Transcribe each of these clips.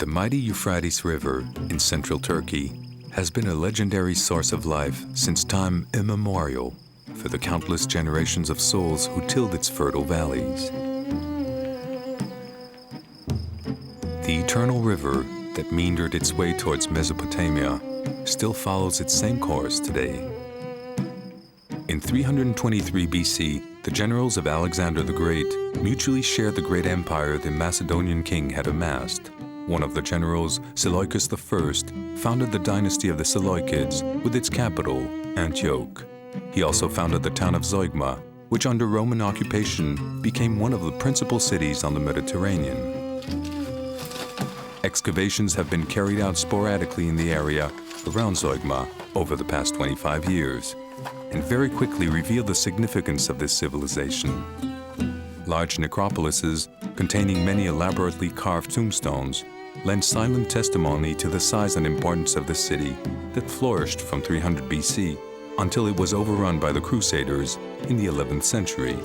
mighty Euphrates River in central Turkey has been a legendary source of life since time immemorial for the countless generations of souls who tilled its fertile valleys. The eternal river that meandered its way towards Mesopotamia still follows its same course today. In 323 BC, the generals of Alexander the Great mutually shared the great empire the Macedonian king had amassed. One of the generals, Seleucus I, founded the dynasty of the Seleucids with its capital, Antioch. He also founded the town of Zeugma, which under Roman occupation became one of the principal cities on the Mediterranean. Excavations have been carried out sporadically in the area around Zeugma over the past 25 years, and very quickly revealed the significance of this civilization. Large necropolises, containing many elaborately carved tombstones, lend silent testimony to the size and importance of the city that flourished from 300 BC until it was overrun by the Crusaders in the 11th century.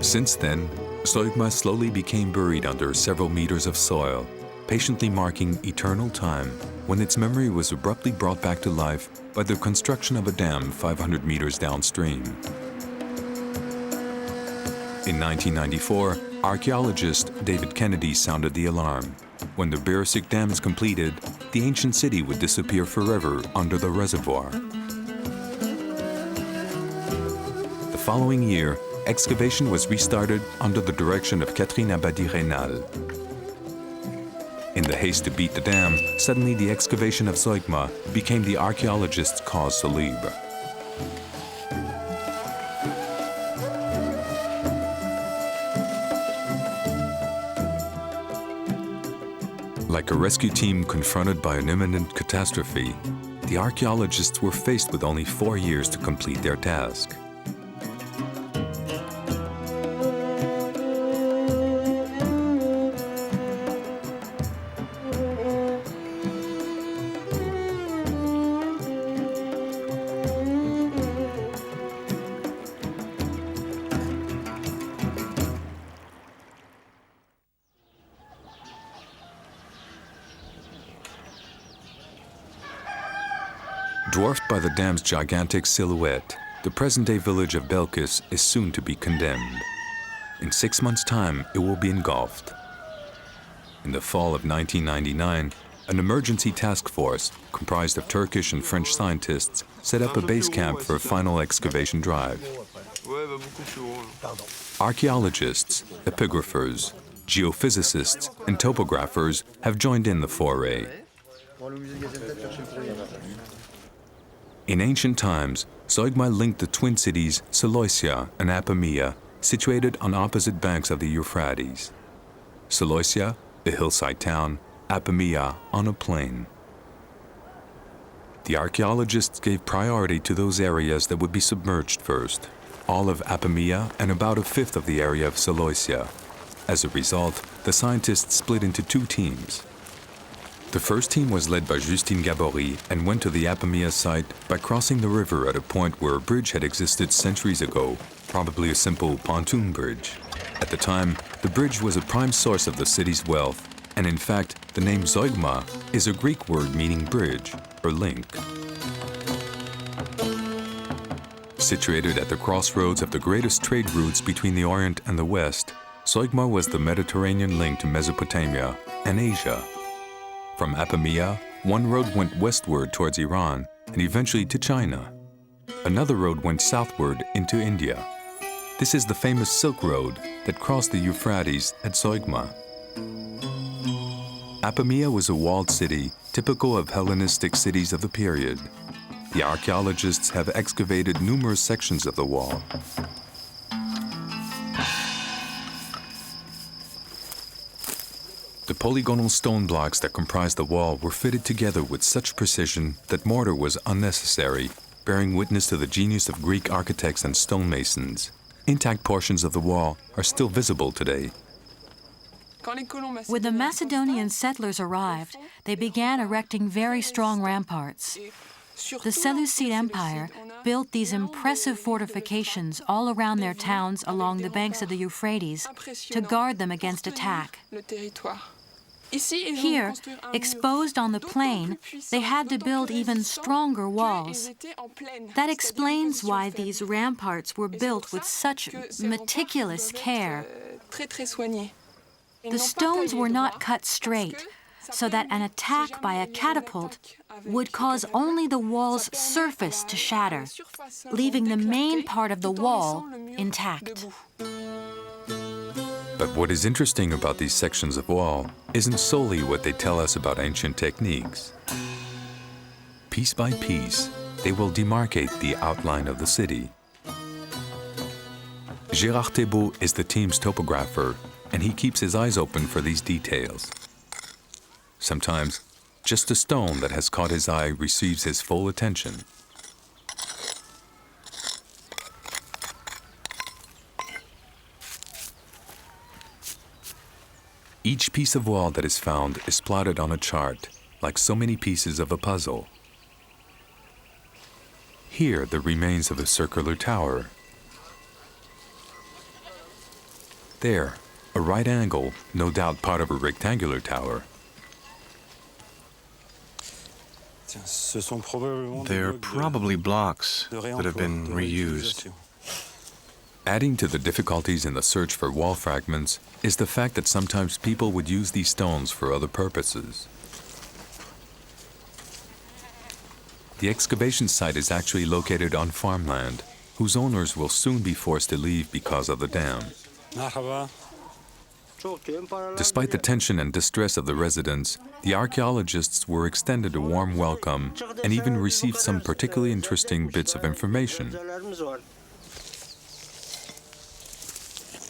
Since then, Zeugma slowly became buried under several meters of soil, patiently marking eternal time when its memory was abruptly brought back to life by the construction of a dam 500 meters downstream. In 1994, archaeologist David Kennedy sounded the alarm. When the Beresik Dam is completed, the ancient city would disappear forever under the reservoir. The following year, excavation was restarted under the direction of Catherine Abadi-Reynal. In the haste to beat the dam, suddenly the excavation of Zeugma became the archaeologist's cause célèbre. Like a rescue team confronted by an imminent catastrophe, the archaeologists were faced with only 4 years to complete their task. Dwarfed by the dam's gigantic silhouette, the present-day village of Belkis is soon to be condemned. In 6 months' time, it will be engulfed. In the fall of 1999, an emergency task force, comprised of Turkish and French scientists, set up a base camp for a final excavation drive. Archaeologists, epigraphers, geophysicists, and topographers have joined in the foray. In ancient times, Zeugma linked the twin cities Seleucia and Apamea, situated on opposite banks of the Euphrates. Seleucia, a hillside town, Apamea on a plain. The archaeologists gave priority to those areas that would be submerged first, all of Apamea and about a fifth of the area of Seleucia. As a result, the scientists split into 2 teams. The first team was led by Justine Gabory and went to the Apamea site by crossing the river at a point where a bridge had existed centuries ago, probably a simple pontoon bridge. At the time, the bridge was a prime source of the city's wealth, and in fact, the name Zeugma is a Greek word meaning bridge or link. Situated at the crossroads of the greatest trade routes between the Orient and the West, Zeugma was the Mediterranean link to Mesopotamia and Asia. From Apamea, one road went westward towards Iran and eventually to China. Another road went southward into India. This is the famous Silk Road that crossed the Euphrates at Zeugma. Apamea was a walled city, typical of Hellenistic cities of the period. The archaeologists have excavated numerous sections of the wall. The polygonal stone blocks that comprised the wall were fitted together with such precision that mortar was unnecessary, bearing witness to the genius of Greek architects and stonemasons. Intact portions of the wall are still visible today. When the Macedonian settlers arrived, they began erecting very strong ramparts. The Seleucid Empire built these impressive fortifications all around their towns along the banks of the Euphrates to guard them against attack. Here, exposed on the plain, they had to build even stronger walls. That explains why these ramparts were built with such meticulous care. The stones were not cut straight, so that an attack by a catapult would cause only the wall's surface to shatter, leaving the main part of the wall intact. But what is interesting about these sections of wall isn't solely what they tell us about ancient techniques. Piece by piece, they will demarcate the outline of the city. Gérard Thébault is the team's topographer, and he keeps his eyes open for these details. Sometimes, just a stone that has caught his eye receives his full attention. Each piece of wall that is found is plotted on a chart, like so many pieces of a puzzle. Here, the remains of a circular tower. There, a right angle, no doubt part of a rectangular tower. They're probably blocks that have been reused. Adding to the difficulties in the search for wall fragments is the fact that sometimes people would use these stones for other purposes. The excavation site is actually located on farmland, whose owners will soon be forced to leave because of the dam. Despite the tension and distress of the residents, the archaeologists were extended a warm welcome and even received some particularly interesting bits of information.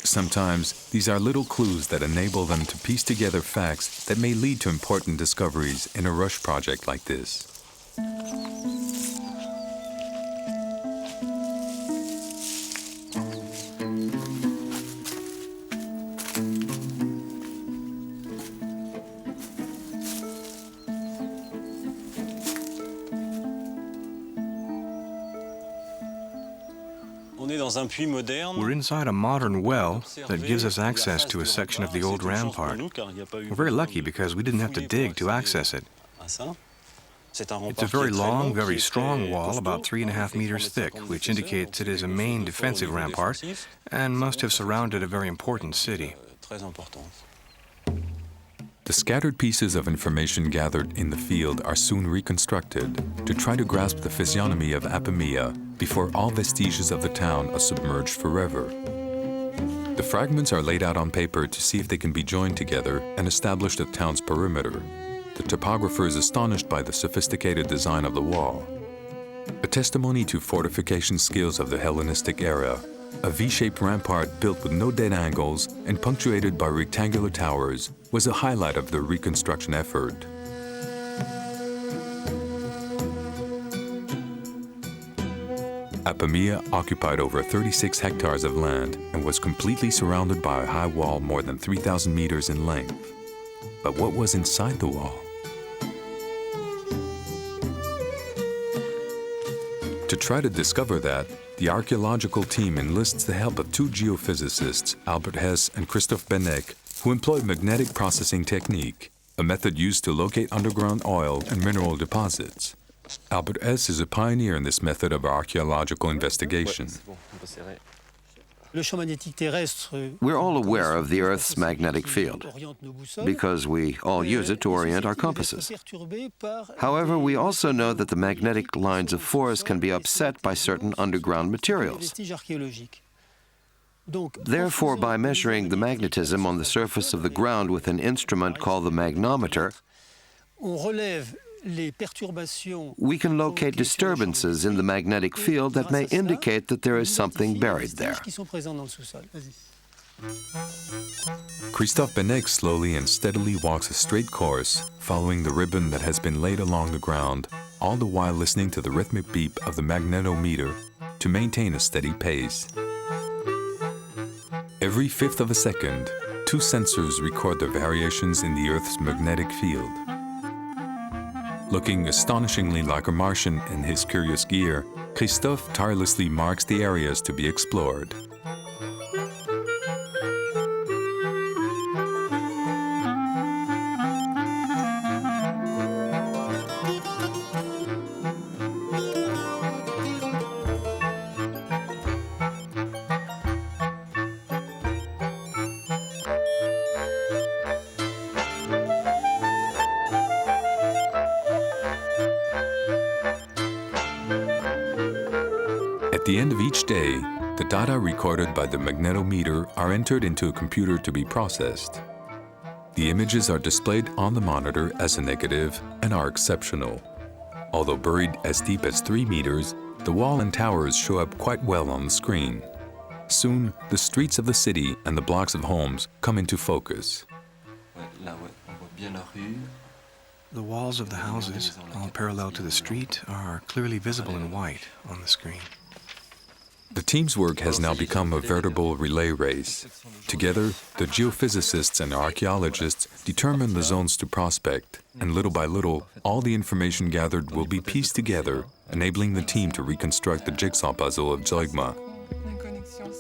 Sometimes, these are little clues that enable them to piece together facts that may lead to important discoveries in a rush project like this. We're inside a modern well that gives us access to a section of the old rampart. We're very lucky because we didn't have to dig to access it. It's a very long, very strong wall, about 3.5 meters thick, which indicates it is a main defensive rampart and must have surrounded a very important city. The scattered pieces of information gathered in the field are soon reconstructed to try to grasp the physiognomy of Apamea before all vestiges of the town are submerged forever. The fragments are laid out on paper to see if they can be joined together and establish the town's perimeter. The topographer is astonished by the sophisticated design of the wall. A testimony to fortification skills of the Hellenistic era, a V-shaped rampart built with no dead angles and punctuated by rectangular towers was a highlight of the reconstruction effort. Apamea occupied over 36 hectares of land and was completely surrounded by a high wall more than 3,000 meters in length. But what was inside the wall? To try to discover that, the archaeological team enlists the help of two geophysicists, Albert Hess and Christophe Benec, who employ magnetic processing technique, a method used to locate underground oil and mineral deposits. Albert Hess is a pioneer in this method of archaeological investigation. We're all aware of the Earth's magnetic field because we all use it to orient our compasses. However, we also know that the magnetic lines of force can be upset by certain underground materials. Therefore, by measuring the magnetism on the surface of the ground with an instrument called the magnometer, we can locate disturbances in the magnetic field that may indicate that there is something buried there. Christophe Benec slowly and steadily walks a straight course, following the ribbon that has been laid along the ground, all the while listening to the rhythmic beep of the magnetometer to maintain a steady pace. Every fifth of a second, two sensors record the variations in the Earth's magnetic field. Looking astonishingly like a Martian in his curious gear, Christophe tirelessly marks the areas to be explored. At the end of each day, the data recorded by the magnetometer are entered into a computer to be processed. The images are displayed on the monitor as a negative and are exceptional. Although buried as deep as 3 meters, the wall and towers show up quite well on the screen. Soon, the streets of the city and the blocks of homes come into focus. The walls of the houses, all parallel to the street, are clearly visible in white on the screen. The team's work has now become a veritable relay race. Together, the geophysicists and archaeologists determine the zones to prospect, and little by little, all the information gathered will be pieced together, enabling the team to reconstruct the jigsaw puzzle of Zeugma.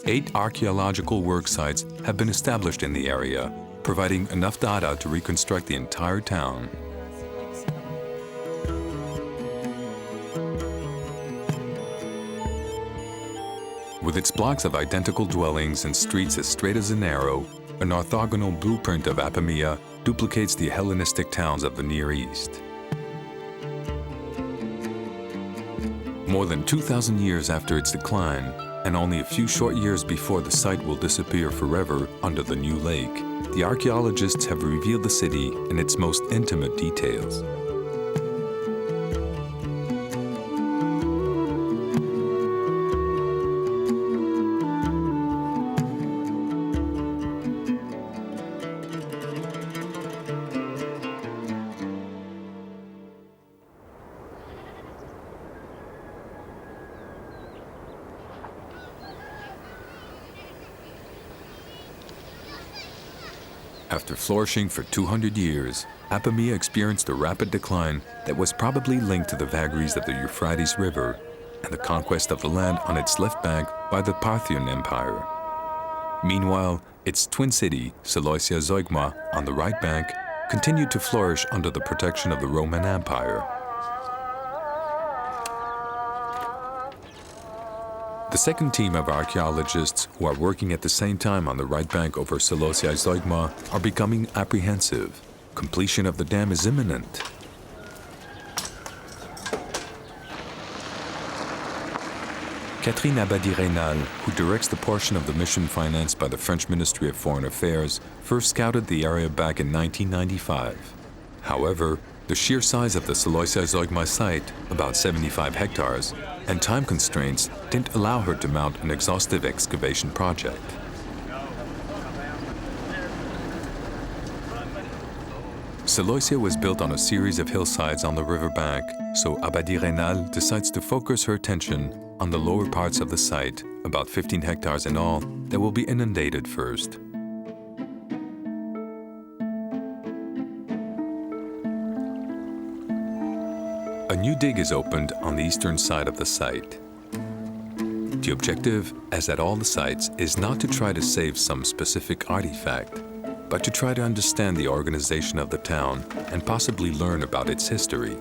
8 archaeological work sites have been established in the area, providing enough data to reconstruct the entire town. With its blocks of identical dwellings and streets as straight as an arrow, an orthogonal blueprint of Apamea duplicates the Hellenistic towns of the Near East. More than 2,000 years after its decline, and only a few short years before the site will disappear forever under the new lake, the archaeologists have revealed the city in its most intimate details. After flourishing for 200 years, Apamea experienced a rapid decline that was probably linked to the vagaries of the Euphrates River and the conquest of the land on its left bank by the Parthian Empire. Meanwhile, its twin city, Seleucia Zeugma, on the right bank, continued to flourish under the protection of the Roman Empire. The second team of archaeologists who are working at the same time on the right bank over Seleucia Zeugma are becoming apprehensive. Completion of the dam is imminent. Catherine Abadi-Reynal, who directs the portion of the mission financed by the French Ministry of Foreign Affairs, first scouted the area back in 1995. However, the sheer size of the Seleucia Zeugma site, about 75 hectares, and time constraints didn't allow her to mount an exhaustive excavation project. Seleucia was built on a series of hillsides on the riverbank, so Abadi-Reynal decides to focus her attention on the lower parts of the site, about 15 hectares in all, that will be inundated first. A new dig is opened on the eastern side of the site. The objective, as at all the sites, is not to try to save some specific artifact, but to try to understand the organization of the town and possibly learn about its history.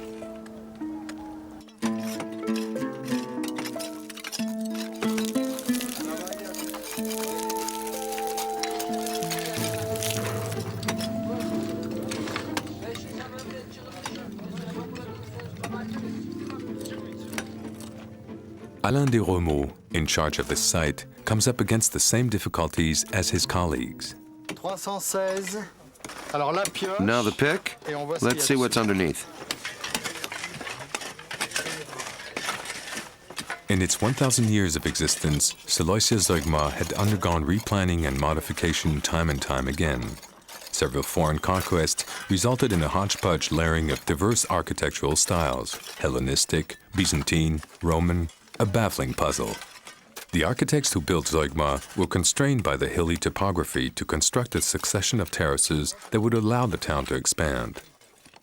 Alain de Romeau, in charge of this site, comes up against the same difficulties as his colleagues. Now the pick. Let's see what's underneath. In its 1,000 years of existence, Seleucia Zeugma had undergone replanning and modification time and time again. Several foreign conquests resulted in a hodgepodge layering of diverse architectural styles: Hellenistic, Byzantine, Roman, a baffling puzzle. The architects who built Zeugma were constrained by the hilly topography to construct a succession of terraces that would allow the town to expand.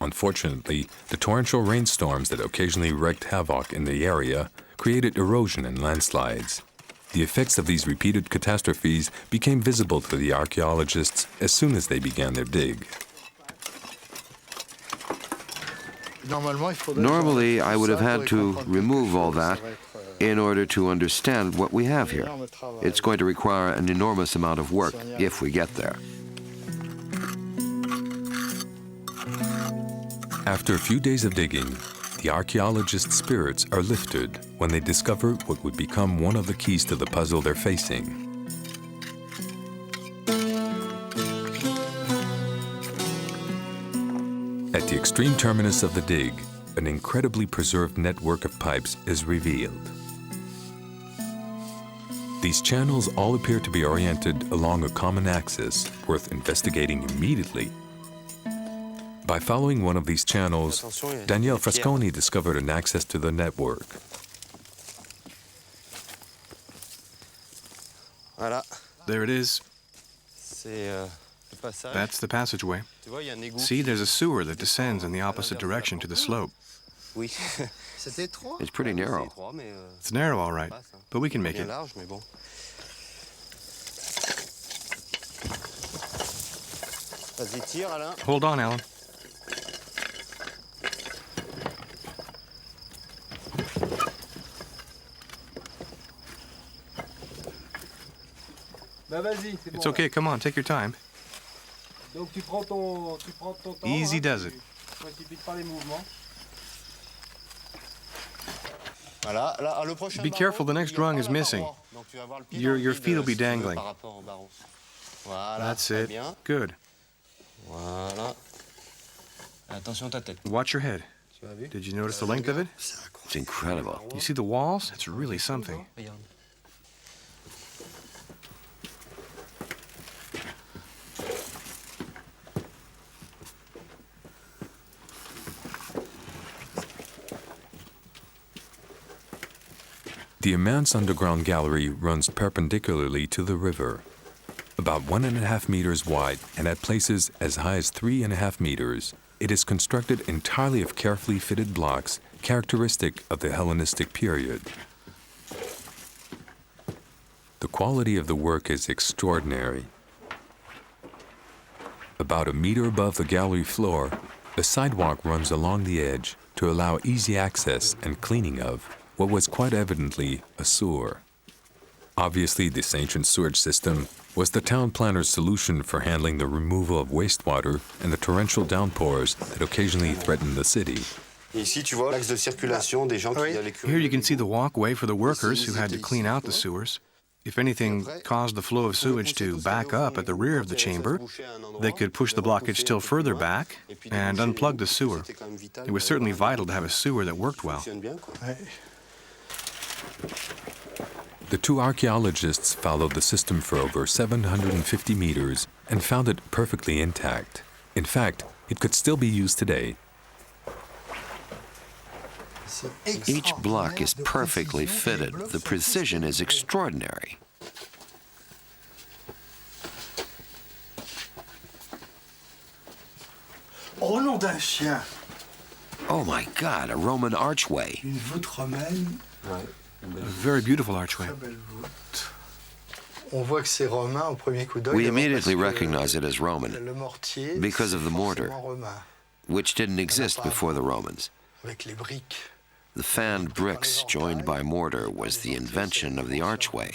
Unfortunately, the torrential rainstorms that occasionally wreaked havoc in the area created erosion and landslides. The effects of these repeated catastrophes became visible to the archaeologists as soon as they began their dig. Normally, I would have had to remove all that in order to understand what we have here. It's going to require an enormous amount of work if we get there. After a few days of digging, the archaeologists' spirits are lifted when they discover what would become one of the keys to the puzzle they're facing. At the extreme terminus of the dig, an incredibly preserved network of pipes is revealed. These channels all appear to be oriented along a common axis, worth investigating immediately. By following one of these channels, Daniel Frasconi discovered an access to the network. There it is. That's the passageway. See, there's a sewer that descends in the opposite direction to the slope. It's pretty narrow. It's narrow, all right, but we can make it. Hold on, Alan. It's okay, come on, take your time. Easy does it. Be careful, the next rung is missing. Your feet will be dangling. That's it. Good. Watch your head. Did you notice the length of it? It's incredible. You see the walls? It's really something. The immense underground gallery runs perpendicularly to the river. About 1.5 meters wide and at places as high as 3.5 meters, it is constructed entirely of carefully fitted blocks characteristic of the Hellenistic period. The quality of the work is extraordinary. About a meter above the gallery floor, a sidewalk runs along the edge to allow easy access and cleaning of what was quite evidently a sewer. Obviously, this ancient sewage system was the town planner's solution for handling the removal of wastewater and the torrential downpours that occasionally threatened the city. Here you can see the walkway for the workers who had to clean out the sewers. If anything caused the flow of sewage to back up at the rear of the chamber, they could push the blockage still further back and unplug the sewer. It was certainly vital to have a sewer that worked well. The two archaeologists followed the system for over 750 meters and found it perfectly intact. In fact, it could still be used today. Each block is perfectly fitted. The precision is extraordinary. Oh my God, a Roman archway. A very beautiful archway. We immediately recognize it as Roman because of the mortar, which didn't exist before the Romans. The fanned bricks joined by mortar was the invention of the archway.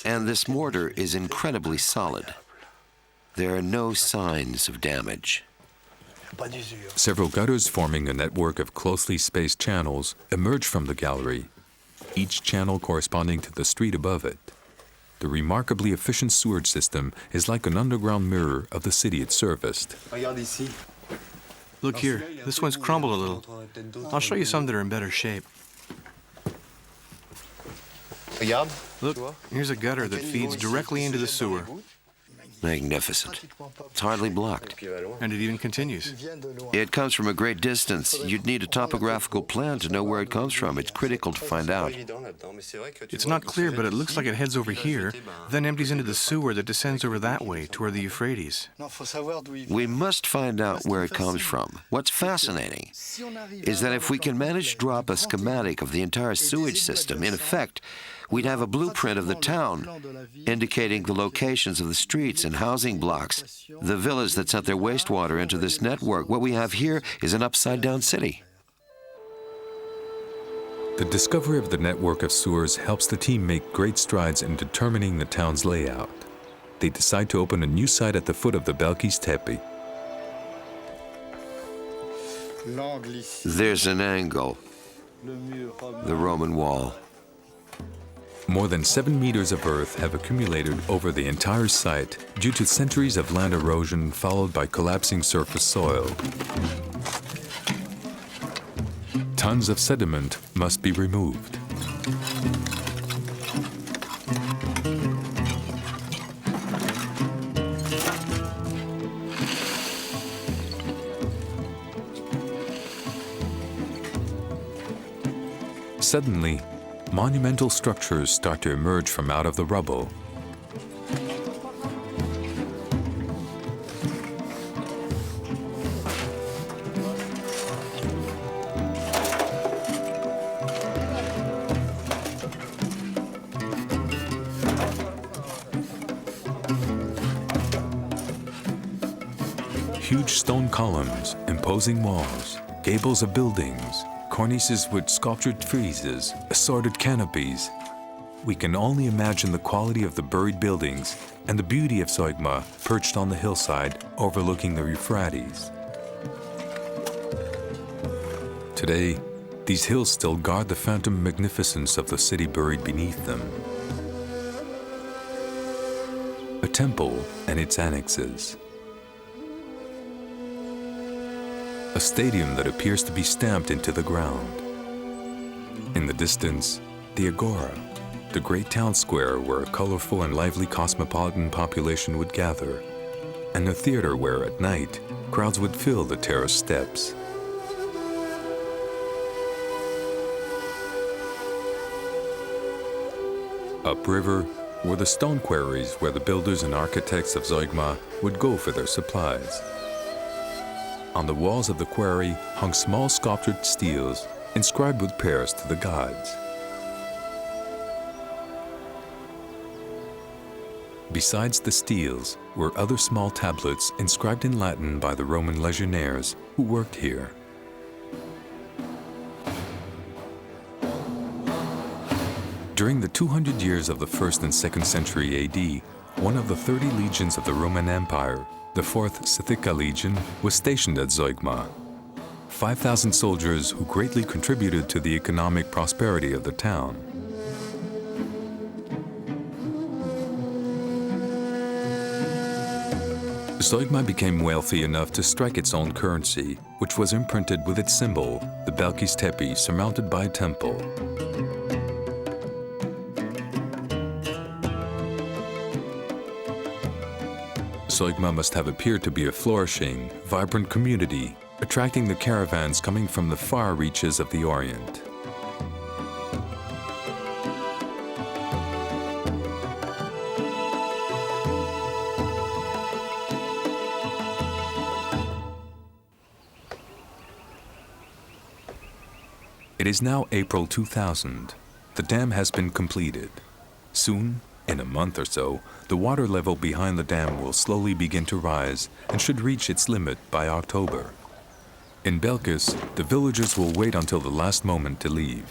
And this mortar is incredibly solid. There are no signs of damage. Several gutters forming a network of closely spaced channels emerge from the gallery, each channel corresponding to the street above it. The remarkably efficient sewage system is like an underground mirror of the city it serviced. Look here, this one's crumbled a little. I'll show you some that are in better shape. Look, here's a gutter that feeds directly into the sewer. Magnificent. It's hardly blocked. And it even continues. It comes from a great distance. You'd need a topographical plan to know where it comes from. It's critical to find out. It's not clear, but it looks like it heads over here, then empties into the sewer that descends over that way toward the Euphrates. We must find out where it comes from. What's fascinating is that if we can manage to draw up a schematic of the entire sewage system, in effect, we'd have a blueprint of the town, indicating the locations of the streets and housing blocks, the villas that sent their wastewater into this network. What we have here is an upside-down city. The discovery of the network of sewers helps the team make great strides in determining the town's layout. They decide to open a new site at the foot of the Belkis Tepe. There's an angle, the Roman wall. More than 7 meters of earth have accumulated over the entire site due to centuries of land erosion followed by collapsing surface soil. Tons of sediment must be removed. Suddenly, monumental structures start to emerge from out of the rubble. Huge stone columns, imposing walls, gables of buildings, cornices with sculptured friezes, assorted canopies. We can only imagine the quality of the buried buildings and the beauty of Zeugma perched on the hillside overlooking the Euphrates. Today, these hills still guard the phantom magnificence of the city buried beneath them. A temple and its annexes. A stadium that appears to be stamped into the ground. In the distance, the Agora, the great town square where a colorful and lively cosmopolitan population would gather, and a theater where, at night, crowds would fill the terrace steps. Upriver were the stone quarries where the builders and architects of Zeugma would go for their supplies. On the walls of the quarry hung small sculptured steels inscribed with prayers to the gods. Besides the steels were other small tablets inscribed in Latin by the Roman legionnaires who worked here. During the 200 years of the 1st and 2nd century AD, one of the 30 legions of the Roman Empire, the 4th Scythica Legion, was stationed at Zeugma. 5,000 soldiers who greatly contributed to the economic prosperity of the town. Zeugma became wealthy enough to strike its own currency, which was imprinted with its symbol, the Belkis Tepe, surmounted by a temple. Zeugma must have appeared to be a flourishing, vibrant community, attracting the caravans coming from the far reaches of the Orient. It is now April 2000. The dam has been completed. Soon, in a month or so, the water level behind the dam will slowly begin to rise and should reach its limit by October. In Belkis, the villagers will wait until the last moment to leave.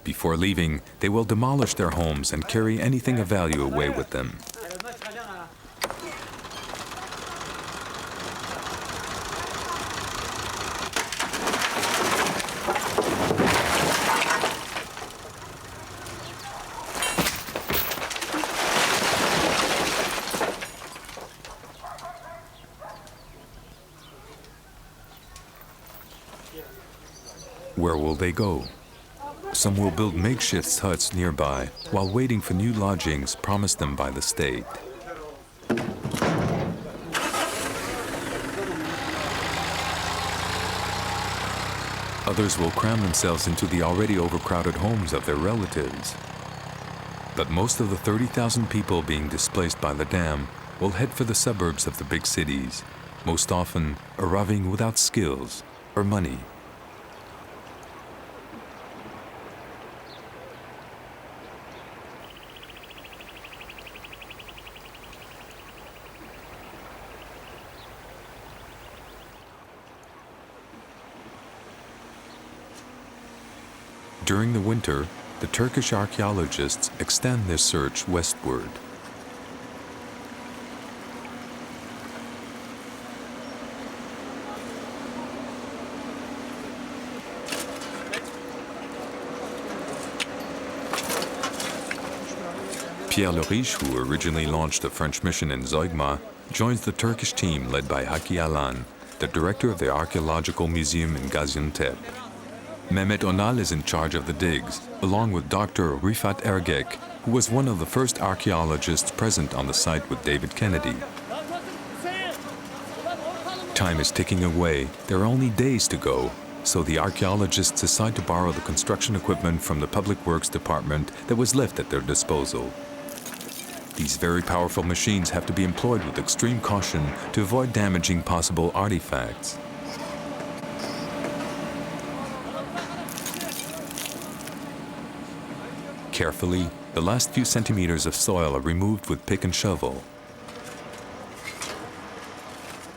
Before leaving, they will demolish their homes and carry anything of value away with them. Where will they go? Some will build makeshift huts nearby while waiting for new lodgings promised them by the state. Others will cram themselves into the already overcrowded homes of their relatives. But most of the 30,000 people being displaced by the dam will head for the suburbs of the big cities, most often arriving without skills or money. During the winter, the Turkish archaeologists extend their search westward. Pierre Le Riche, who originally launched a French mission in Zeugma, joins the Turkish team led by Haki Alan, the director of the Archaeological Museum in Gaziantep. Mehmet Onal is in charge of the digs, along with Dr. Rifat Ergek, who was one of the first archaeologists present on the site with David Kennedy. Time is ticking away. There are only days to go, so the archaeologists decide to borrow the construction equipment from the Public Works Department that was left at their disposal. These very powerful machines have to be employed with extreme caution to avoid damaging possible artifacts. Carefully, the last few centimeters of soil are removed with pick and shovel.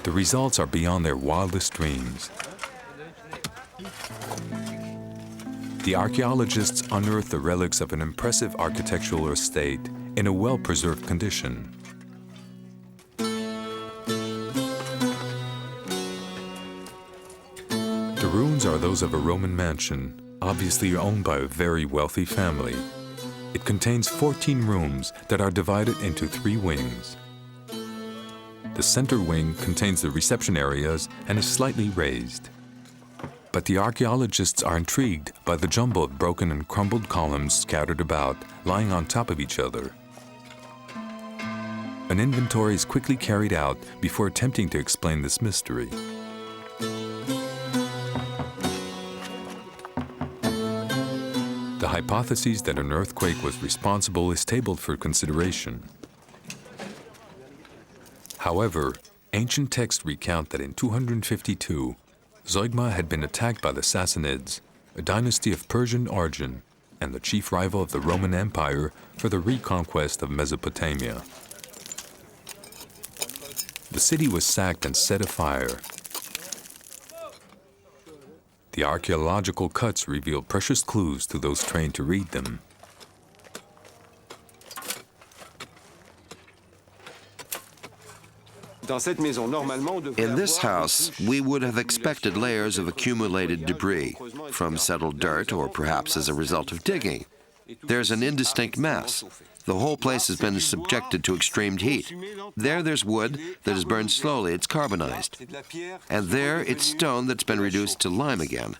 The results are beyond their wildest dreams. The archaeologists unearth the relics of an impressive architectural estate in a well-preserved condition. The ruins are those of a Roman mansion, obviously owned by a very wealthy family. It contains 14 rooms that are divided into 3 wings. The center wing contains the reception areas and is slightly raised. But the archaeologists are intrigued by the jumble of broken and crumbled columns scattered about, lying on top of each other. An inventory is quickly carried out before attempting to explain this mystery. The hypothesis that an earthquake was responsible is tabled for consideration. However, ancient texts recount that in 252, Zeugma had been attacked by the Sassanids, a dynasty of Persian origin and the chief rival of the Roman Empire for the reconquest of Mesopotamia. The city was sacked and set afire. The archaeological cuts reveal precious clues to those trained to read them. In this house, we would have expected layers of accumulated debris, from settled dirt or perhaps as a result of digging. There's an indistinct mess. The whole place has been subjected to extreme heat. There's wood that is burned slowly, it's carbonized. And there, it's stone that's been reduced to lime again.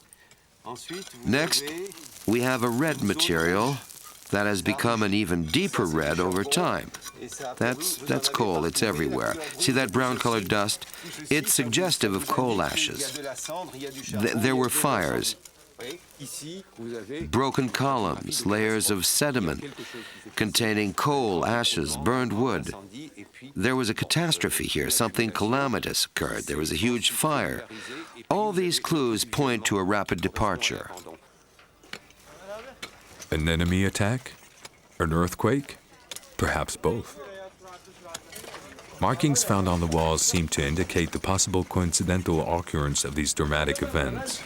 Next, we have a red material that has become an even deeper red over time. That's coal, it's everywhere. See that brown-colored dust? It's suggestive of coal ashes. There were fires. Broken columns, layers of sediment containing coal, ashes, burned wood. There was a catastrophe here, something calamitous occurred. There was a huge fire. All these clues point to a rapid departure. An enemy attack? An earthquake? Perhaps both. Markings found on the walls seem to indicate the possible coincidental occurrence of these dramatic events.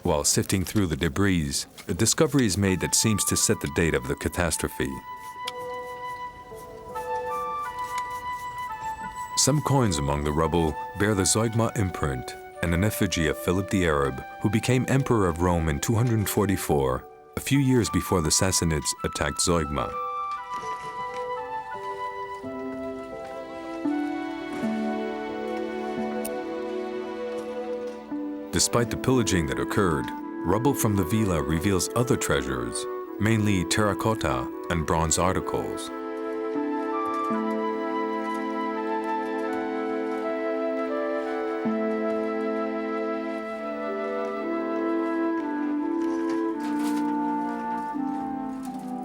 While sifting through the debris, a discovery is made that seems to set the date of the catastrophe. Some coins among the rubble bear the Zeugma imprint and an effigy of Philip the Arab, who became Emperor of Rome in 244, a few years before the Sassanids attacked Zeugma. The Despite the pillaging that occurred, rubble from the villa reveals other treasures, mainly terracotta and bronze articles.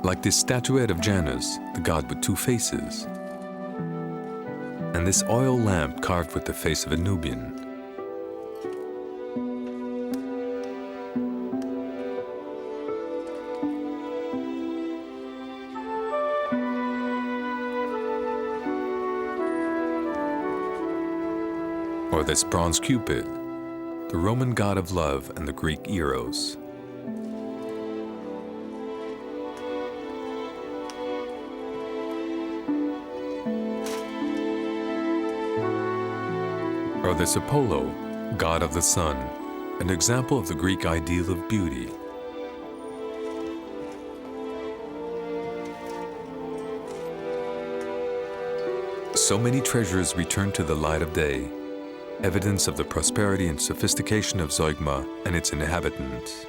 Like this statuette of Janus, the god with two faces, and this oil lamp carved with the face of a Nubian. Or this bronze Cupid, the Roman god of love and the Greek Eros. Or this Apollo, god of the sun, an example of the Greek ideal of beauty. So many treasures return to the light of day, evidence of the prosperity and sophistication of Zeugma and its inhabitants.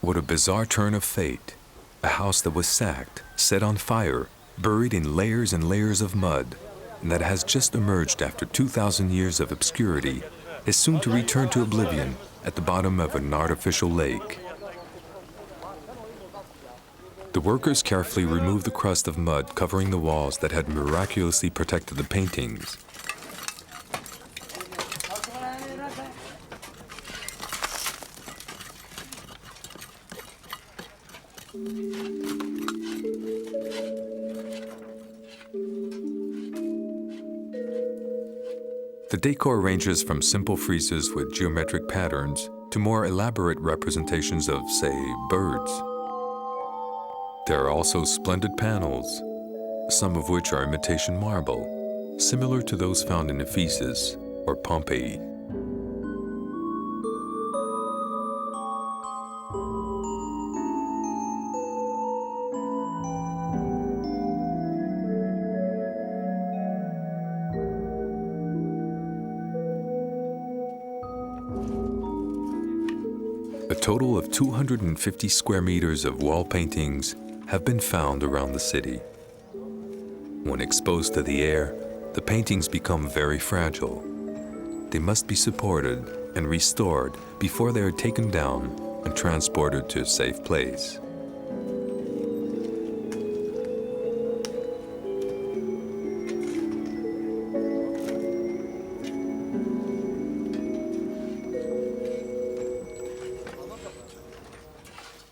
What a bizarre turn of fate. A house that was sacked, set on fire, buried in layers and layers of mud, and that has just emerged after 2,000 years of obscurity, is soon to return to oblivion at the bottom of an artificial lake. The workers carefully remove the crust of mud covering the walls that had miraculously protected the paintings. The decor ranges from simple friezes with geometric patterns to more elaborate representations of, say, birds. There are also splendid panels, some of which are imitation marble, similar to those found in Ephesus or Pompeii. A total of 250 square meters of wall paintings have been found around the city. When exposed to the air, the paintings become very fragile. They must be supported and restored before they are taken down and transported to a safe place.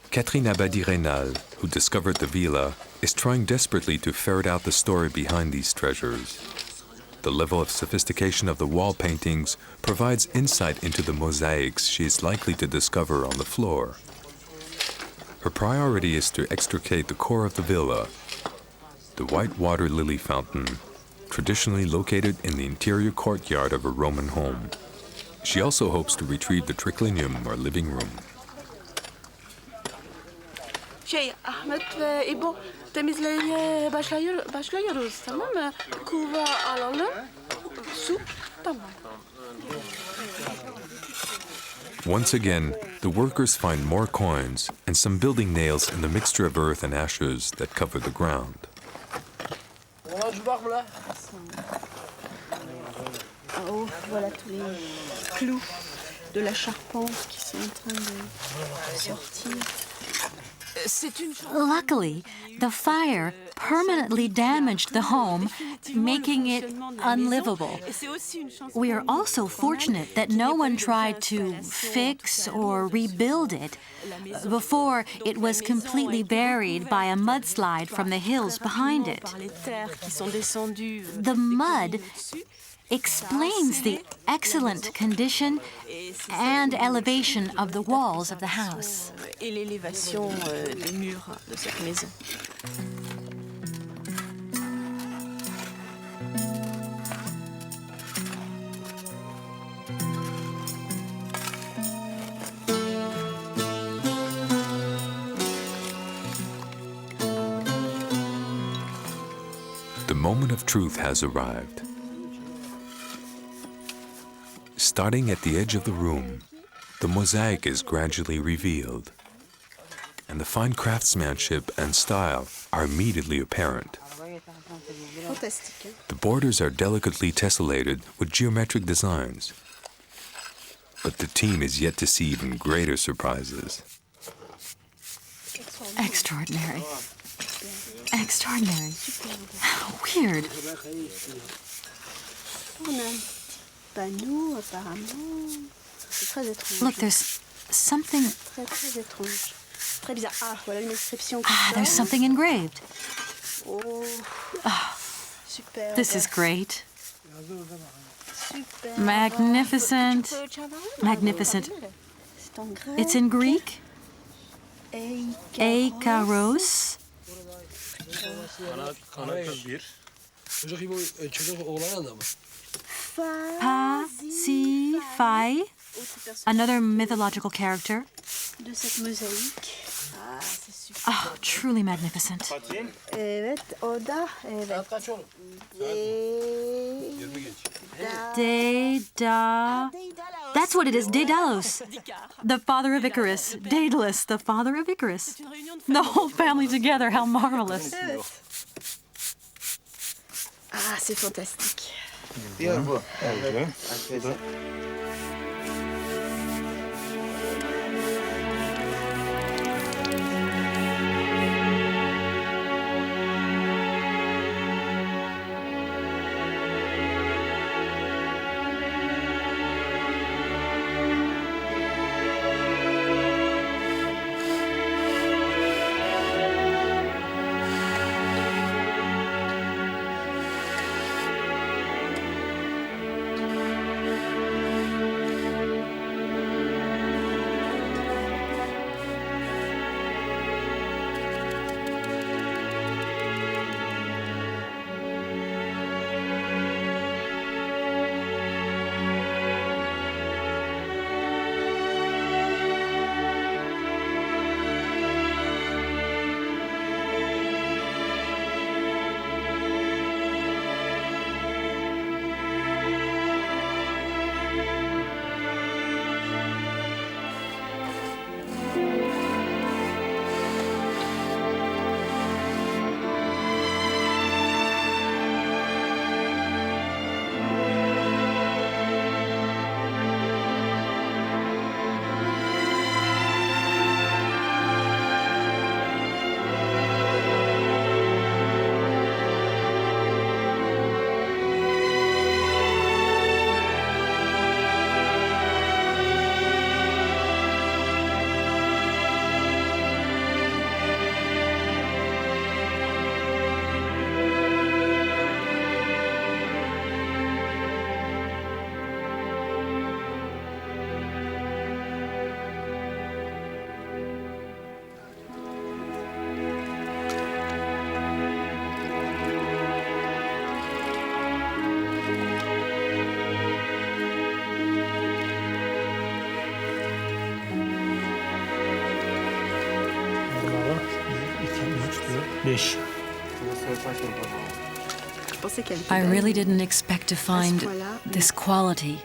Catherine Abadi-Reynal, who discovered the villa, is trying desperately to ferret out the story behind these treasures. The level of sophistication of the wall paintings provides insight into the mosaics she is likely to discover on the floor. Her priority is to extricate the core of the villa, the white water lily fountain, traditionally located in the interior courtyard of a Roman home. She also hopes to retrieve the triclinium or living room. احمد İbo temizliğe başlıyoruz, tamam mı? Kuva alalım, su, tamam. Once again, the workers find more coins and some building nails in the mixture of earth and ashes that cover the ground. Oh, voilà tous les clous de la charpente qui sont en train de sortir. Luckily, the fire permanently damaged the home, making it unlivable. We are also fortunate that no one tried to fix or rebuild it before it was completely buried by a mudslide from the hills behind it. The mud explains the excellent condition and elevation of the walls of the house. moment of truth has arrived. Starting at the edge of the room, the mosaic is gradually revealed, and the fine craftsmanship and style are immediately apparent. The borders are delicately tessellated with geometric designs, but the team is yet to see even greater surprises. Extraordinary. Extraordinary. How weird. Look, there's something... there's something engraved. Oh, this is great. Magnificent. Magnificent. It's in Greek. Eikaros. Pasiphae, another mythological character. Oh, truly magnificent. That's what it is, Daedalus, the father of Icarus. Daedalus, the father of Icarus. The whole family together, how marvelous. Ah, c'est fantastique. I really didn't expect to find this quality.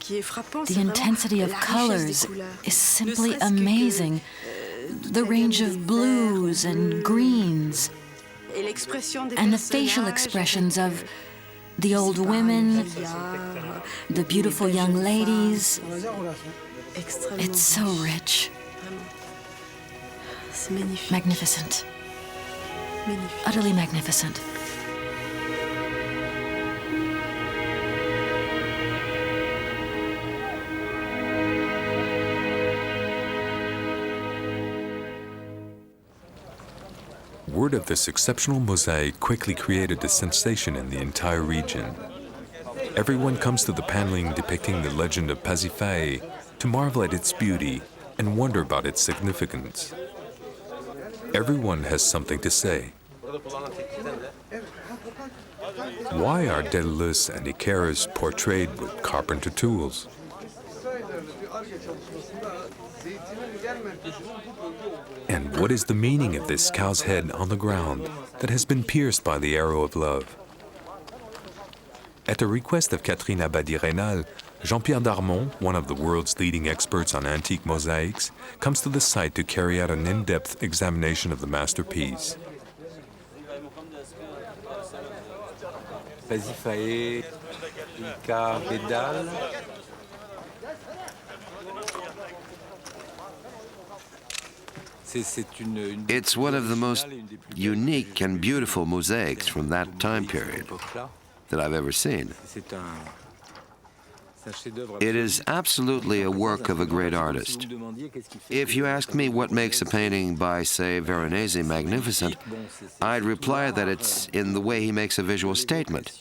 The intensity of colors is simply amazing. The range of blues and greens, and the facial expressions of the old women, the beautiful young ladies. It's so rich. Magnificent. Utterly magnificent. Word of this exceptional mosaic quickly created a sensation in the entire region. Everyone comes to the paneling depicting the legend of Pasiphae to marvel at its beauty and wonder about its significance. Everyone has something to say. Why are Daedalus and Icarus portrayed with carpenter tools? And what is the meaning of this cow's head on the ground that has been pierced by the arrow of love? At the request of Catherine Abadie-Reynal, Jean-Pierre Darmon, one of the world's leading experts on antique mosaics, comes to the site to carry out an in-depth examination of the masterpiece. It's one of the most unique and beautiful mosaics from that time period that I've ever seen. It is absolutely a work of a great artist. If you ask me what makes a painting by, say, Veronese magnificent, I'd reply that it's in the way he makes a visual statement.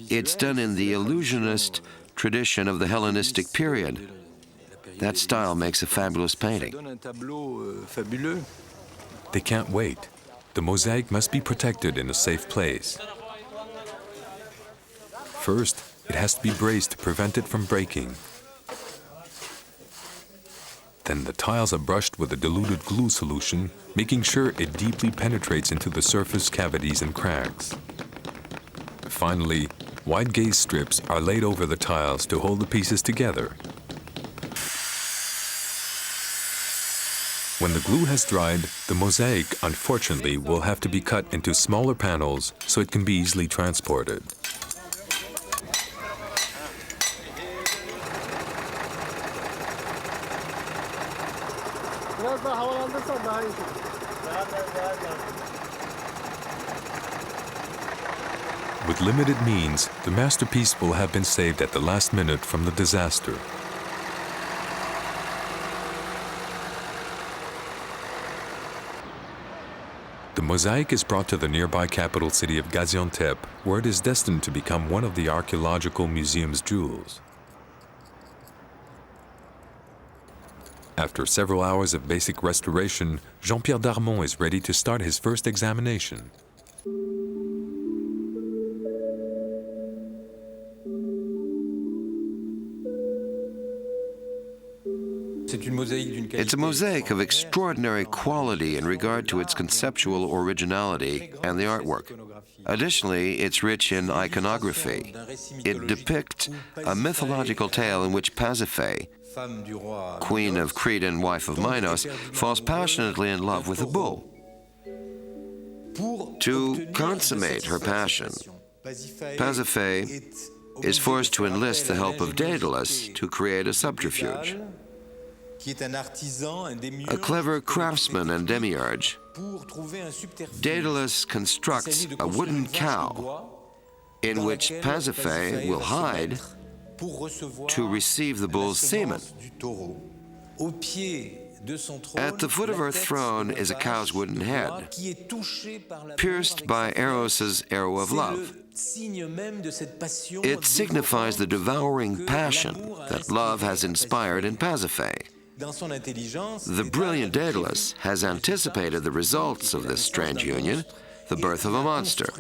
It's done in the illusionist tradition of the Hellenistic period. That style makes a fabulous painting. They can't wait. The mosaic must be protected in a safe place. First, it has to be braced to prevent it from breaking. Then the tiles are brushed with a diluted glue solution, making sure it deeply penetrates into the surface cavities and cracks. Finally, wide gauze strips are laid over the tiles to hold the pieces together. When the glue has dried, the mosaic, unfortunately, will have to be cut into smaller panels so it can be easily transported. With limited means, the masterpiece will have been saved at the last minute from the disaster. The mosaic is brought to the nearby capital city of Gaziantep, where it is destined to become one of the archaeological museum's jewels. After several hours of basic restoration, Jean-Pierre Darmon is ready to start his first examination. It's a mosaic of extraordinary quality in regard to its conceptual originality and the artwork. Additionally, it's rich in iconography. It depicts a mythological tale in which Pasiphae, queen of Crete and wife of Minos, falls passionately in love with a bull. To consummate her passion, Pasiphae is forced to enlist the help of Daedalus to create a subterfuge. A clever craftsman and demiurge, Daedalus constructs a wooden cow in which Pasiphae will hide to receive the bull's semen. At the foot of her throne is a cow's wooden head, pierced by Eros' arrow of love. It signifies the devouring passion that love has inspired in Pasiphae. The brilliant Daedalus has anticipated the results of this strange union, the birth of a monster.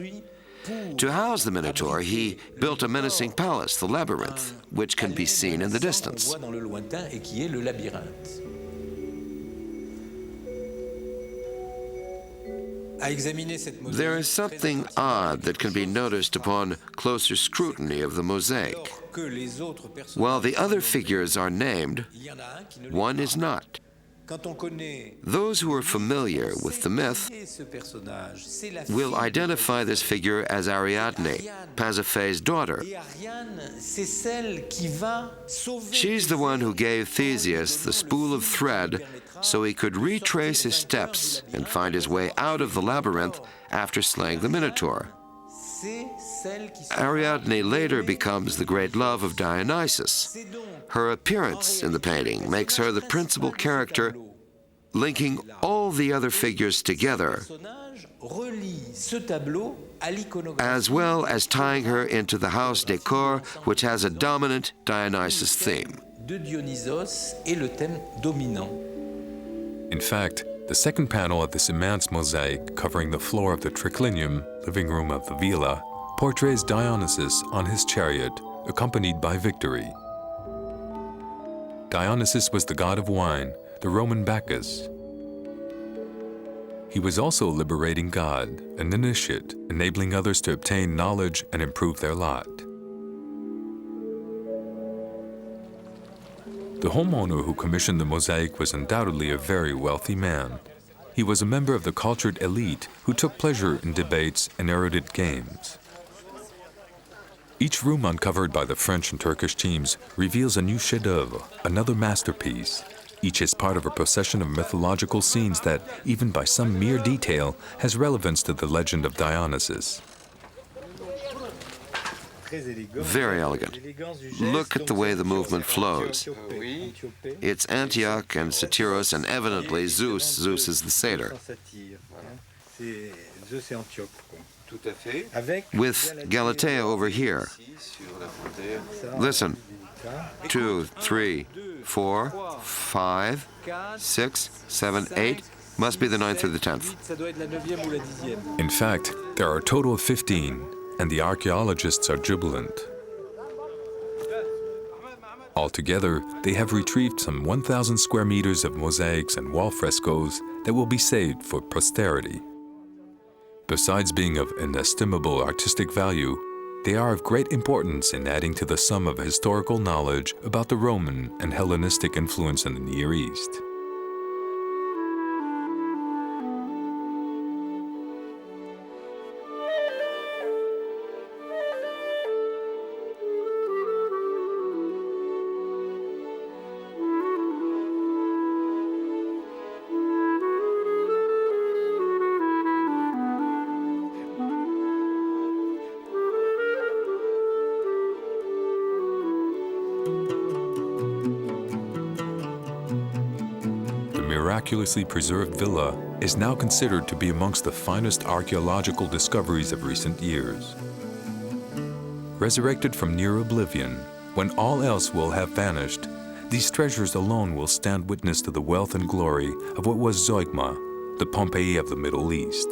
To house the Minotaur, he built a menacing palace, the Labyrinth, which can be seen in the distance. There is something odd that can be noticed upon closer scrutiny of the mosaic. While the other figures are named, one is not. Those who are familiar with the myth will identify this figure as Ariadne, Pasiphae's daughter. She's the one who gave Theseus the spool of thread so he could retrace his steps and find his way out of the labyrinth after slaying the Minotaur. Ariadne later becomes the great love of Dionysus. Her appearance in the painting makes her the principal character, linking all the other figures together, as well as tying her into the house decor, which has a dominant Dionysus theme. In fact, the second panel of this immense mosaic covering the floor of the triclinium, living room of the villa, portrays Dionysus on his chariot, accompanied by Victory. Dionysus was the god of wine, the Roman Bacchus. He was also a liberating god, an initiate, enabling others to obtain knowledge and improve their lot. The homeowner who commissioned the mosaic was undoubtedly a very wealthy man. He was a member of the cultured elite who took pleasure in debates and erudite games. Each room uncovered by the French and Turkish teams reveals a new chef-d'oeuvre, another masterpiece. Each is part of a procession of mythological scenes that, even by some mere detail, has relevance to the legend of Dionysus. Very elegant. Look at the way the movement flows. It's Antioch and Satyros and evidently Zeus. Zeus is the satyr. With Galatea over here. Listen. 2, 3, 4, 5, 6, 7, 8. Must be the 9th or the 10th. In fact, there are a total of 15, and the archaeologists are jubilant. Altogether, they have retrieved some 1,000 square meters of mosaics and wall frescoes that will be saved for posterity. Besides being of inestimable artistic value, they are of great importance in adding to the sum of historical knowledge about the Roman and Hellenistic influence in the Near East. Miraculously preserved villa is now considered to be amongst the finest archaeological discoveries of recent years. Resurrected from near oblivion, when all else will have vanished, these treasures alone will stand witness to the wealth and glory of what was Zeugma, the Pompeii of the Middle East.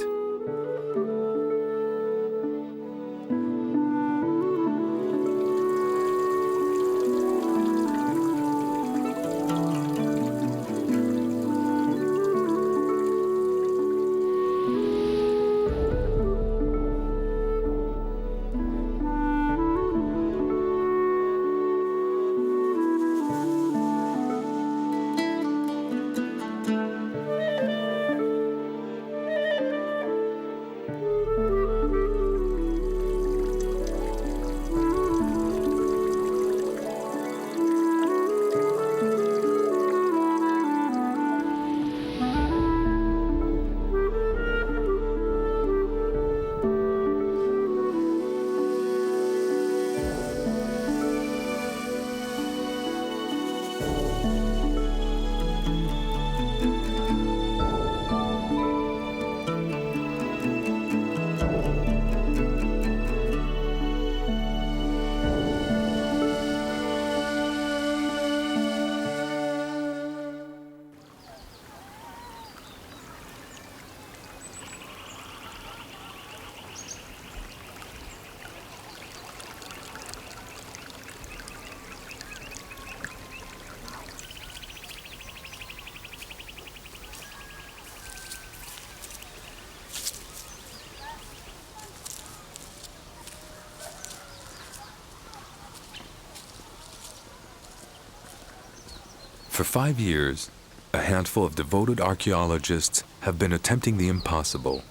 For 5 years, a handful of devoted archaeologists have been attempting the impossible,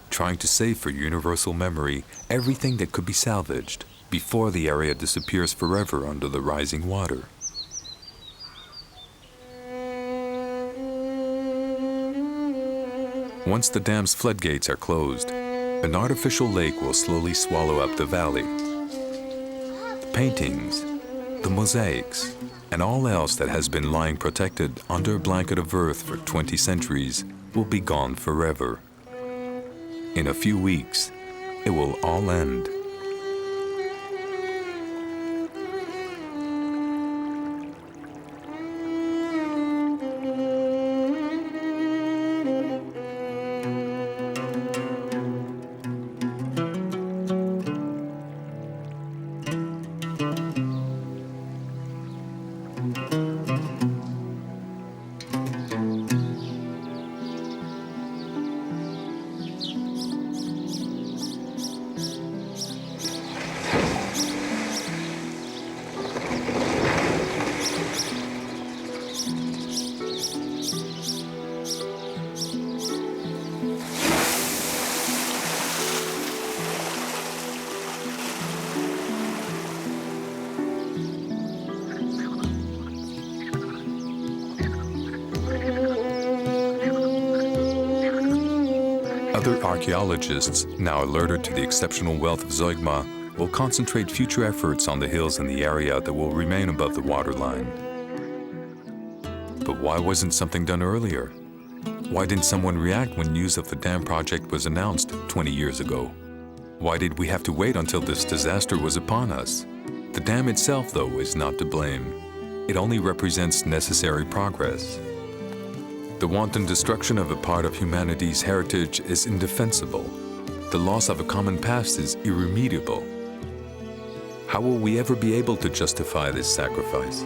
trying to save for universal memory everything that could be salvaged before the area disappears forever under the rising water. Once the dam's floodgates are closed, an artificial lake will slowly swallow up the valley. The paintings, the mosaics, and all else that has been lying protected under a blanket of earth for 20 centuries will be gone forever. In a few weeks, it will all end. Other archaeologists, now alerted to the exceptional wealth of Zeugma, will concentrate future efforts on the hills in the area that will remain above the waterline. But why wasn't something done earlier? Why didn't someone react when news of the dam project was announced 20 years ago? Why did we have to wait until this disaster was upon us? The dam itself, though, is not to blame. It only represents necessary progress. The wanton destruction of a part of humanity's heritage is indefensible. The loss of a common past is irremediable. How will we ever be able to justify this sacrifice?